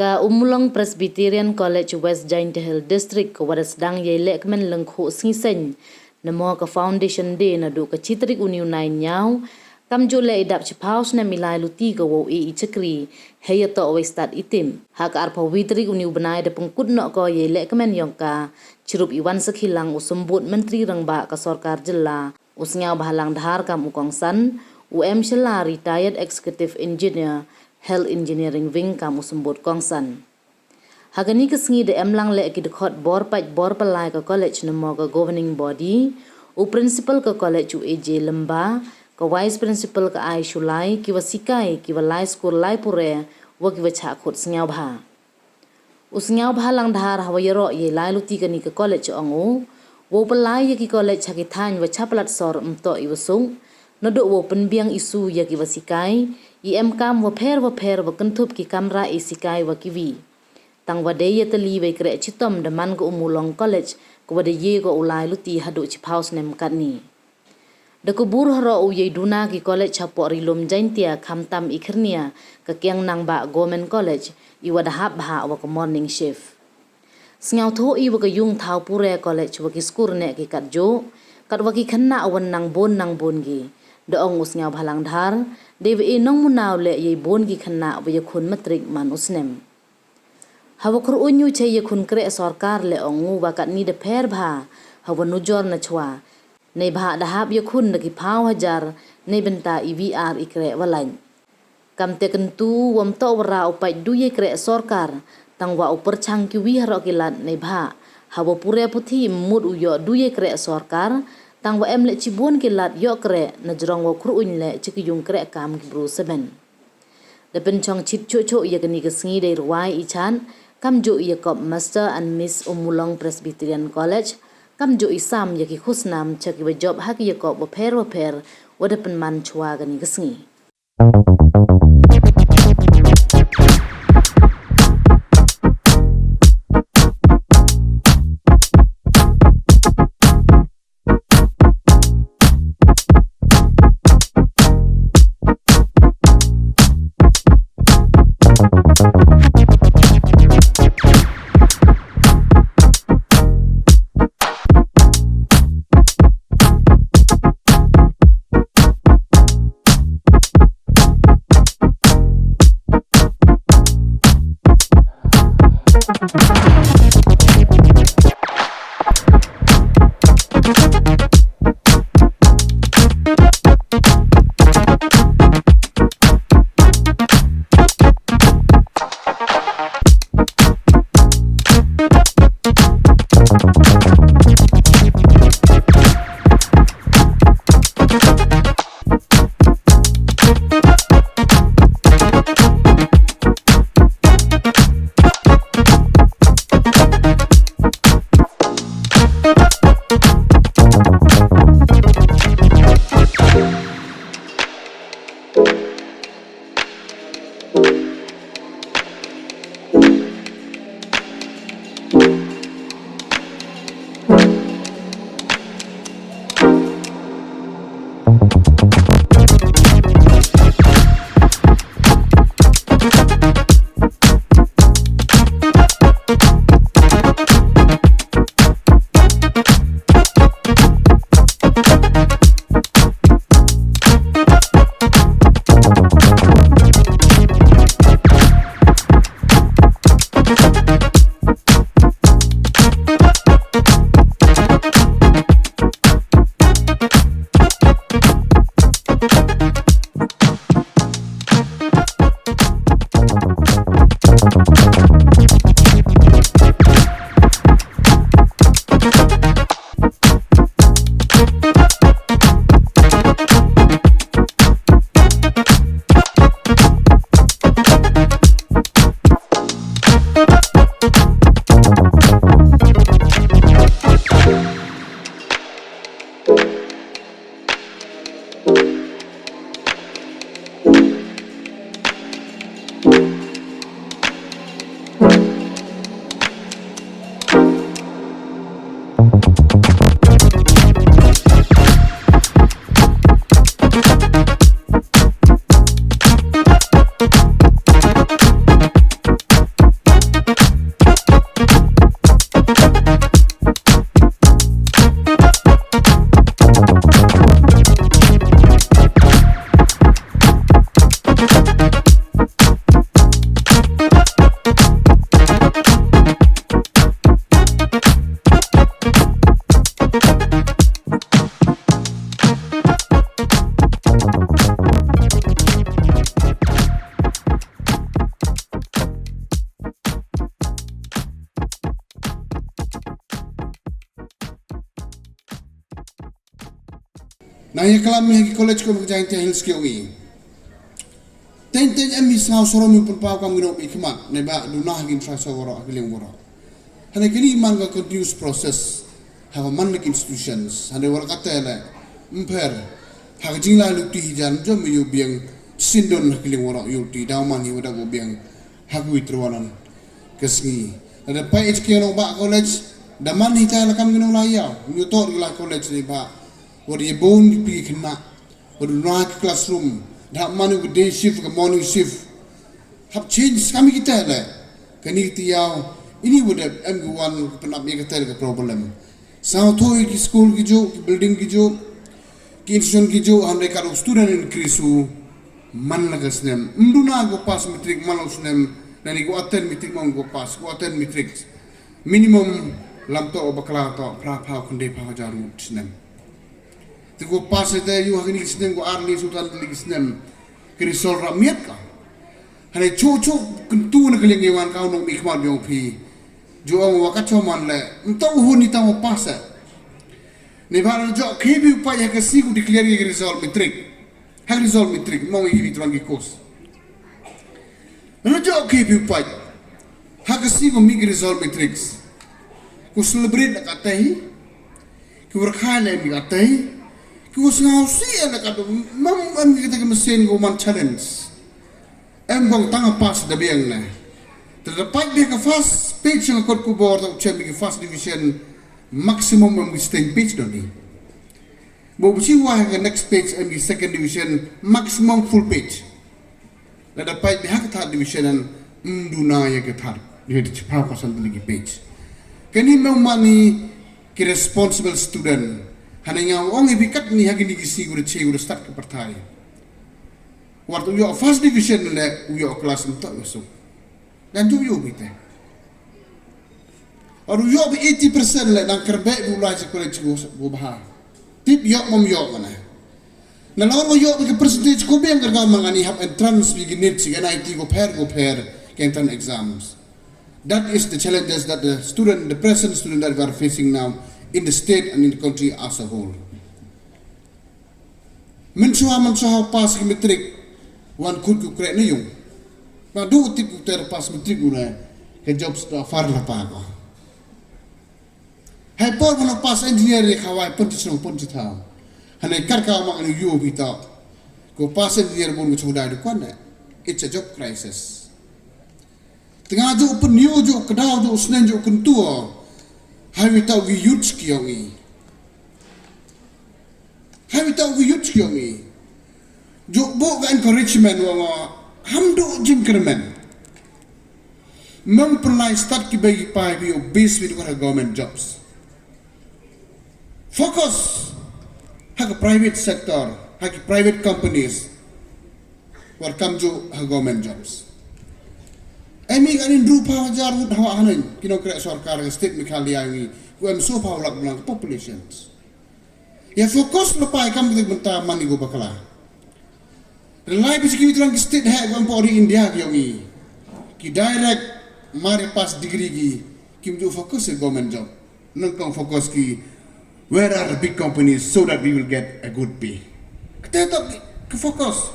Ka Ummulong Presbyterian College West Giant Hill District ka wadas dang ye lehkmen lengkho singsen namo ka foundation day na do ka chitrik uniu nai nyau kam jo le idap chipaus na milai luti ka wo e chakri heya to we start itim ha ka arpa witri uniu banai de Pynkut no ko ye lehkmen yong ka chirup iwan sakhilang usumbut menteri rangba ka sarkar jilla usngau bahalang dhar kam ukong san Shela retired executive engineer health engineering wing kam usumbut kongsan hagani kesngi de emlang le ki dekhot bor palai ka college namo ka governing body u principal ka college u AJ lemba ka vice principal ka ai shulai ki wasikai ki walai school lai pure wa ki wacha khot sngau bha usngau bha lang dhar hawayro ye lai luti ka ni ka college ongu wo palai ye ki college haki thain wa chaplat sor mto I wasung nado wo penbiang isu ya ki wasikai IM kam wa pher wa kentup ki kamra isikai wa kiwi tang wa de ye tali we kre chitom de man ko Ummulong college ko wa de ye ko ulai luti hadu chi paus nem kat ni de ko bur haro u ye duna ki college hapo rilum jaintia khamtam ikhirnia ka kyang nang ba government college I wa da hab ha wa ko morning shift sngau tho I wa ka yung thau pure college wa ki skur ne ki kat jo kat wa ki khanna awan nang bon gi de ong usngau bhalang dhar dewe nong munaw le ye bon gi khanna wa ye khun matrik man usnem hawa khur unyu che ye khun kre sarkar le ongu wa kat ni de pher bha hawa nujor na chwa nei bha da hab ye khun ki phau hajar nei benta IVR ikre walain kam te kentu wam to wara upai du ye kre sarkar tang wa upar chang ki wi haro kilat nei bha hawa pure puthi mud u yo du ye kre sarkar tang wa em le chibun kilat yo kre na jrong wa khur un le chiki yung kre kam ki bru seben de pen chong chit cho ye gani ka sngi de rwai I chan kam jo ye kop master and miss Ummulong Presbyterian College kam jo isam ye ki khusnam chaki wa job ha ki ye kop wa pher wa de pen man chwa gani ka sngi ya kelam ni college ko magjain te hills ki wi ten emi sao sorom pun pau kam gino ikmat ne ba dunah gin tra so woro agiling woro hane kini man ga continuous process ha man like institutions hane wor kata le mper ha jingla lu ti jan jom yu biang sindon agiling woro yu ti daw man yu da go biang ha gu itruanan kesngi ada pa HK no ba college da man hita la kam gino la ya yu to la college ni ba wor ye bon pi kena wor na classroom da man gu day shift ke morning shift hab change kami kita la kani tiaw ini would have M1 penap ye kata ke problem sao thoi ki school ki jo ki building ki jo ki institution ki jo hamre karo student increase man laga snem nduna go pass matric man snem nani go attend matric mon go pass go attend matric minimum lam to bakla to pra pha kunde pha jaru snem te go pass te yu hagni snem go arli sultan li snem ki resol ramiet ka hane cho kuntu na keleng yewan ka no mi khmal yo phi jo ang wakat choman le ntau huni tamo pasa ne ba jo kebi pa ya ka sigu declare ye result matric ha result matric mo yi vitrangi course no jo kebi pa ha ka sigu mi result matric ku celebrate na katai ku berkhale mi katai ku ngau si na ka mam am kita ke mesin go man challenge em gong tang pas da biang na terdapat dia ke first page yang kot kubor atau cem ke first division maximum yang mesti page doni bo bisi wah ke next page and the second division maximum full page la dapat dia ke third division dan nduna ya ke third dia cepat pasal lagi page kini memani ke responsible student hananya wong ibikat ni hagi ni gisi guru che guru start ke pertai waktu yo first division le yo kelas 4 masuk dan tu yo bite aru yo bi 80% le dan kerbe bulai sekolah go bah tip yo mom yo mana na lawan yo bi percentage ko biang kerga mangani have entrance bi ginit si NIT go pair ke entrance exams. That is the challenges that the present student that we are facing now in the state and in the country as a whole. Mensuha pas ki matric wan kut ku krek na yung ma do tip ku ter pas matric una ke jobs da far la pa ko hai por mana pas engineer re khawai pontisno pontita hane kar ka ma ani yo bita ko pas engineer bon ku choda du kwan it's a job crisis tengah jo pun yo jo kedau jo snen jo kuntua hai bita wi youth ki yongi hai bita wi youth ki yongi jo bo ga encouragement wa hamdo jinkermen mempelai start ki bagi pai bi obese with government jobs focus hak private sector hak private companies war kamjo government jobs emi ganin rupa hajar hut hawa hanen kino kre sarkar state mikhalia wi wem so paulak blang populations ya fokus lepai kam benta mani go bakala relai bisiki tulang state hai gam pori India ki ki direct mari pas degree ki jo fokus se government job nang kong fokus ki where are the big companies so that we will get a good pay kita to ke fokus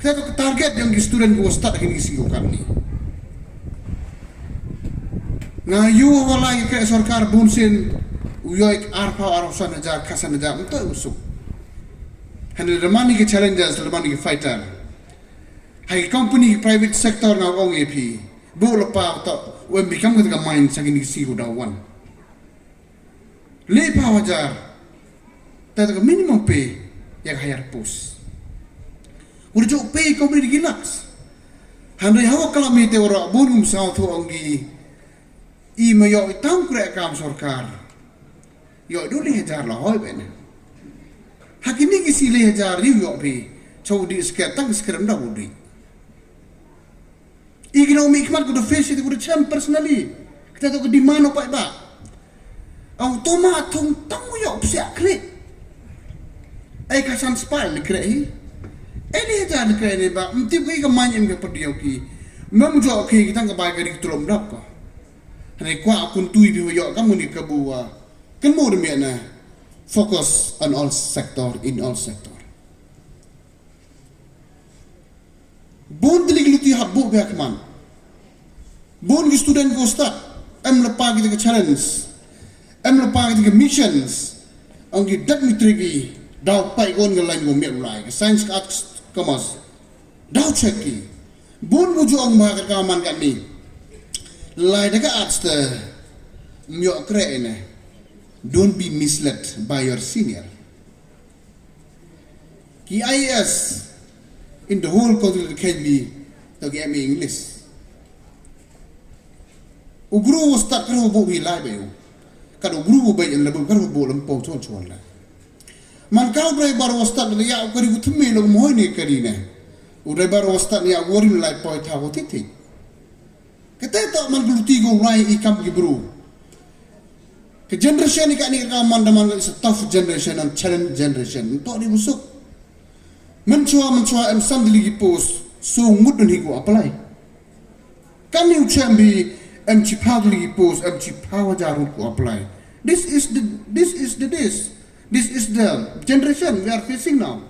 kita to target yang student go start ini singo kami na yu wala ke sarkar bunsin uyoik arpa arosan aja kasan aja untuk usuk handle the money ke challenges the money ke fighter hai company private sector na ong ep bo lepa to when become the mind sagin si go one le pa wajar ta minimum pay yang higher post urjo pay company gilax handle hawa kalamite ora bonum sa to ongi i me yo tang kre kam sarkar yo duli hajar la hoy ben hakini kisi le hajar yo bi chodi sket tang skram da budi economic mat ko face it ko cham personally kita to di mano pa ba automat thong tang yo psia kre ai ka san spal kre ini hajar kre ni ba mti ko ka man em ke padio ki mam jo ki kita ka ba ga ri trom dap ko hane kwa kun tui bi yo ka mun ka buwa kan mo de me na focus on all sector, in all sector. Bon diligluti habbu biakman. Bon gi student go start. Em lepa kita ke challenge. Em lepa kita ke missions. Anggi dak mitrigi daw pai gon ngelain go miak lai. Science arts commerce. Daw cheki. Bon muju ang mga kakaman kami. Lai daga arts te miok kre ene. Don't be misled by your senior. Ki IAS in the whole country can be to get me English. Ugru was stuck karo bo bi lai bayo. Kado ugru bo bayan labo karo bo lampo chon la. Man kau driver was stuck le ya kari gutume lo mo ni kari ne. U driver was stuck ya worim lai poi thawo titi. Kata to man guluti go lai ikam ki bro. Ke generation ni kani ka mandaman is a tough generation and challenge generation. To di busuk. Menchua em samdili gi post so ngudun higo apply. Kami uchambi em chipagli gi post em chipawa jarut ko apply. This is the generation we are facing now.